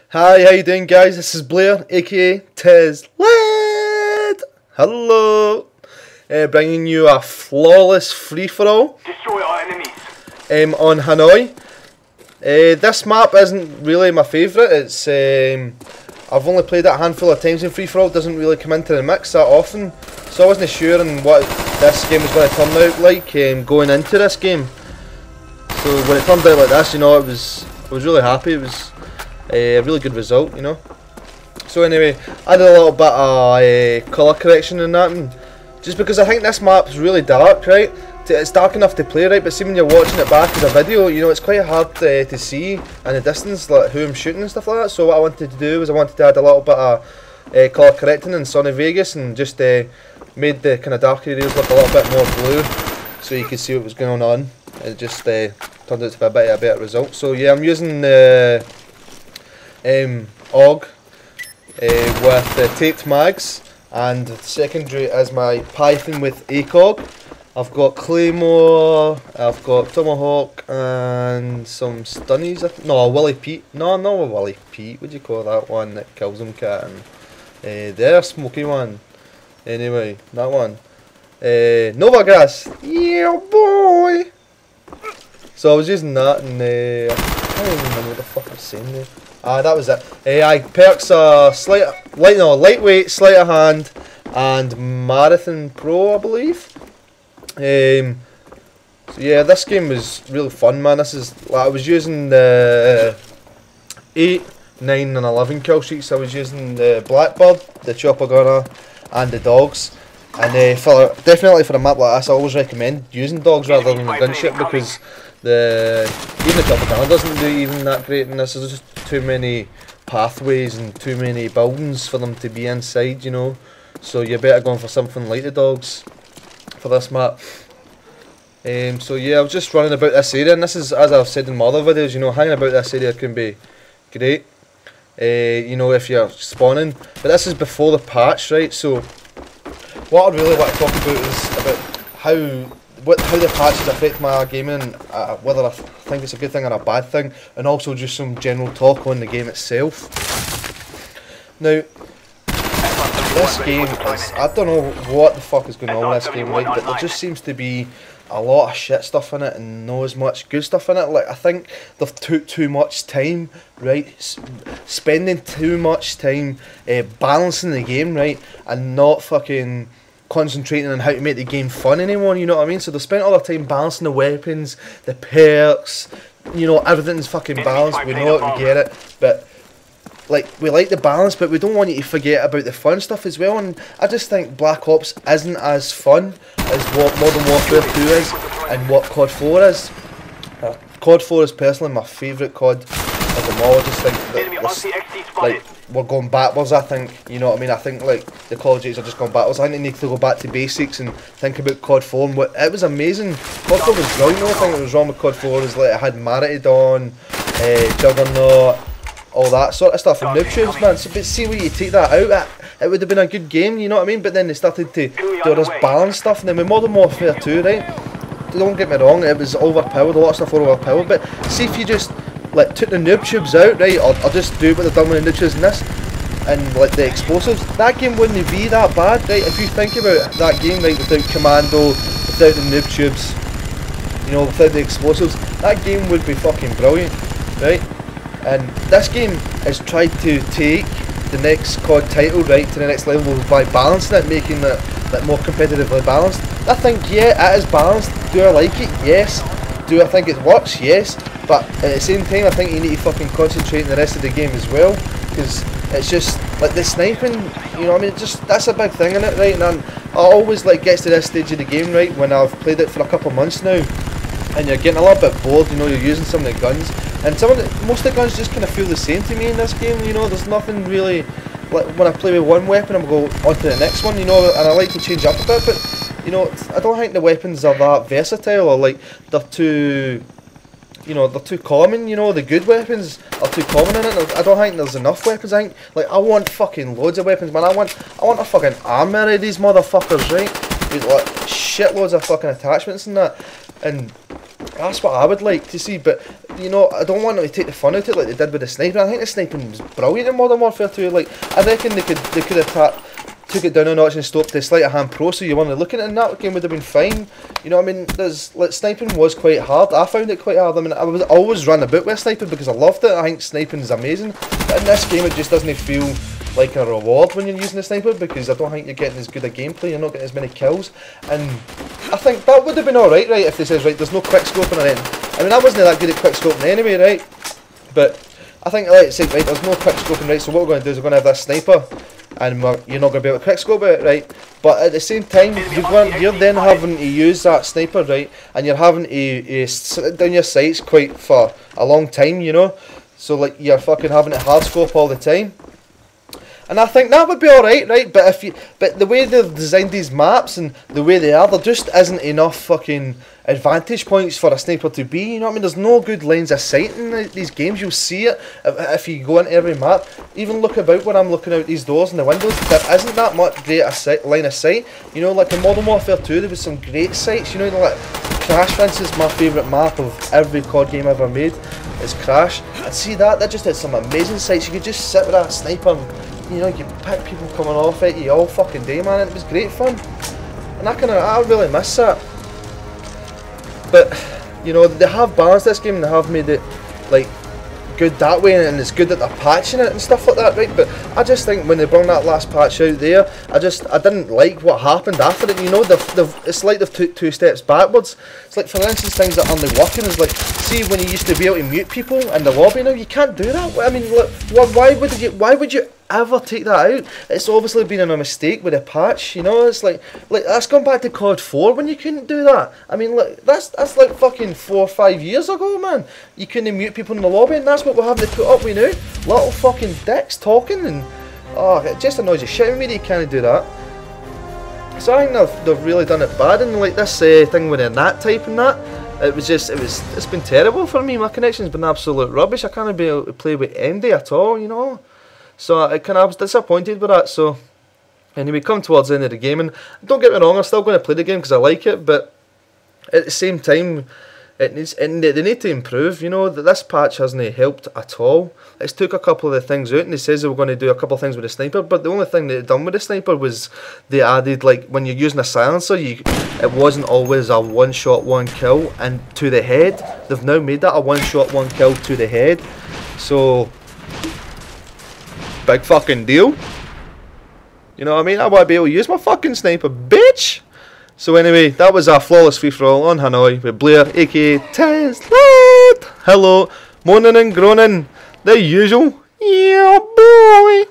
Hi, how you doing, guys? This is Blair, aka Tez Led. Hello. Bringing you a flawless free-for-all on Hanoi. This map isn't really my favourite. It's I've only played it a handful of times in free-for-all. It doesn't really come into the mix that often, so I wasn't sure on what this game was going to turn out like going into this game. So when it turned out like this, you know, I was really happy. It was a really good result, you know. So anyway, I did a little bit of colour correction in that, and just because I think this map's really dark, right? It's dark enough to play, right? But see, when you're watching it back as a video, you know, it's quite hard to see in the distance, like who I'm shooting and stuff like that. So what I wanted to do was I wanted to add a little bit of colour correcting in Sunny Vegas, and just made the kind of dark areas look a little bit more blue, so you could see what was going on. It just turned out to be a better result. So yeah, I'm using the AUG with taped mags, and the secondary is my Python with ACOG. I've got Claymore, I've got Tomahawk, and some Stunnies. No, a Willy Pete. No, not a Willy Pete. What do you call that one that kills them, cat? And the smoky one. Anyway, that one. Nova Gas. Yeah, boy. So I was using that, and I can't even remember what the fuck I was saying there. That was it. Perks are lightweight, sleight of hand, and Marathon Pro, I believe. So yeah, this game was really fun, man. This is I was using the 8, 9, and 11 killstreaks. I was using the Blackbird, the chopper gunner, and the dogs. And definitely for a map like this, I always recommend using dogs rather than the gunship, because even the chopper gunner doesn't do even that great in this. There's just too many pathways and too many buildings for them to be inside, you know. So you're better going for something like the dogs for this map. So yeah, I was just running about this area, and this is, as I've said in my other videos, you know, hanging about this area can be great, you know, if you're spawning. But this is before the patch, right? So what I really want to talk about is about how the patches affect my gaming, whether I think it's a good thing or a bad thing, and also just some general talk on the game itself. Now, this game is, I don't know what the fuck is going on with this game, right, but there just seems to be a lot of shit stuff in it and not as much good stuff in it. Like, I think they've took too much time, right, spending too much time balancing the game, right, and not fucking concentrating on how to make the game fun anymore, you know what I mean? So they spent all their time balancing the weapons, the perks, you know, everything's fucking balanced, we know it, we get it, but like, we like the balance, but we don't want you to forget about the fun stuff as well. And I just think Black Ops isn't as fun as what Modern Warfare 2 is and what COD 4 is. COD 4 is personally my favourite COD of them all. I just think that like, we're going backwards, I think, you know what I mean? I think like the Call of Duties are just going backwards. I think they need to go back to basics and think about COD 4 and what it was amazing. COD 4 was brilliant. The only thing that was wrong with COD 4 is like it had Marathon, Juggernaut, all that sort of stuff, and noob tubes, man. So, but see where you take that out, it would have been a good game, you know what I mean? But then they started to do all this balance stuff, and then with Modern Warfare 2, right, don't get me wrong, it was overpowered, a lot of stuff were overpowered, but see if you just like took the noob tubes out, right, or just do what they've done with the noob tubes in this, and like the explosives, that game wouldn't be that bad, right? If you think about that game, like without commando, without the noob tubes, you know, without the explosives, that game would be fucking brilliant, right? And this game has tried to take the next COD title, right, to the next level by balancing it, making it like more competitively balanced. I think, yeah, it is balanced. Do I like it? Yes. Do I think it works? Yes. But at the same time, I think you need to fucking concentrate on the rest of the game as well, because it's just like the sniping, you know what I mean? Just that's a big thing in it, right? And I always like gets to this stage of the game, right, when I've played it for a couple of months now, and you're getting a little bit bored, you know, you're using some of the guns, and most of the guns just kind of feel the same to me in this game, you know. There's nothing really, like when I play with one weapon, I'm going on to the next one, you know, and I like to change up a bit, but, you know, I don't think the weapons are that versatile, or like, they're too, you know, they're too common, you know, the good weapons are too common in it. I don't think there's enough weapons. I think, like, I want fucking loads of weapons, man. I want a fucking armour of these motherfuckers, right? With like shitloads of fucking attachments and that. And That's what I would like to see, but you know, I don't want them to take the fun out of it like they did with the sniping. I think the sniping was brilliant in Modern Warfare 2. Like, I reckon they could have took it down a notch and stopped the sleight of hand pro, so you weren't looking at it, and that game would have been fine. You know what I mean? There's like, sniping was quite hard. I found it quite hard. I mean, I was always run about with sniping because I loved it. I think sniping is amazing, but in this game it just doesn't feel like a reward when you're using the sniper, because I don't think you're getting as good a gameplay, you're not getting as many kills, and I think that would have been alright, right, if they says, right, there's no quick scoping or anything. I mean, I wasn't that good at quick scoping anyway, right, but I think, like, say, right, there's no quick scoping, right, so what we're going to do is we're going to have this sniper, and you're not going to be able to quick scope it, right, but at the same time, you're then having to use that sniper, right, and you're having to sit down your sights quite for a long time, you know, so, like, you're fucking having to hard scope all the time. And I think that would be alright, right? But the way they've designed these maps and the way they are, there just isn't enough fucking advantage points for a sniper to be, you know what I mean? There's no good lines of sight in these games. You'll see it if you go into every map. Even look about when I'm looking out these doors and the windows, there isn't that much great line of sight. You know, like in Modern Warfare 2, there was some great sights, you know, like Crash, for instance, my favourite map of every COD game ever made is Crash. And see that just had some amazing sights. You could just sit with that sniper and, you know, you pick people coming off at you all fucking day, man, and it was great fun. And I really miss that. But, you know, they have balanced this game and they have made it, like, good that way, and it's good that they're patching it and stuff like that, right? But I just think when they brought that last patch out there, I didn't like what happened after it, you know, it's like they've took two steps backwards. It's like, for instance, things that aren't working is like, see when you used to be able to mute people in the lobby, now you can't do that. I mean, look, why would you ever take that out? It's obviously been a mistake with a patch, you know. It's like that's gone back to COD 4 when you couldn't do that. I mean, look, that's like fucking 4 or 5 years ago, man. You couldn't mute people in the lobby, and that's what we're having to put up with now. Little fucking dicks talking, and oh, it just annoys the shit out of me that you can't do that. So I think they've really done it bad, and like this thing with the NAT type and that, it's been terrible for me. My connection's been absolute rubbish. I can't be able to play with MD at all, you know. So I was disappointed with that. So anyway, come towards the end of the game, and don't get me wrong, I'm still going to play the game because I like it, but at the same time, they need to improve. You know, that this patch hasn't helped at all. It's took a couple of the things out, and they says they were going to do a couple of things with the sniper, but the only thing they've done with the sniper was they added, like, when you're using a silencer, it wasn't always a one shot, one kill, and to the head. They've now made that a one shot, one kill to the head. So big fucking deal. You know what I mean? I want to be able to use my fucking sniper, bitch! So anyway, that was a flawless free-for-all on Hanoi with Blair, aka Tesla. Hello, moaning and groaning, the usual. Yeah, boy!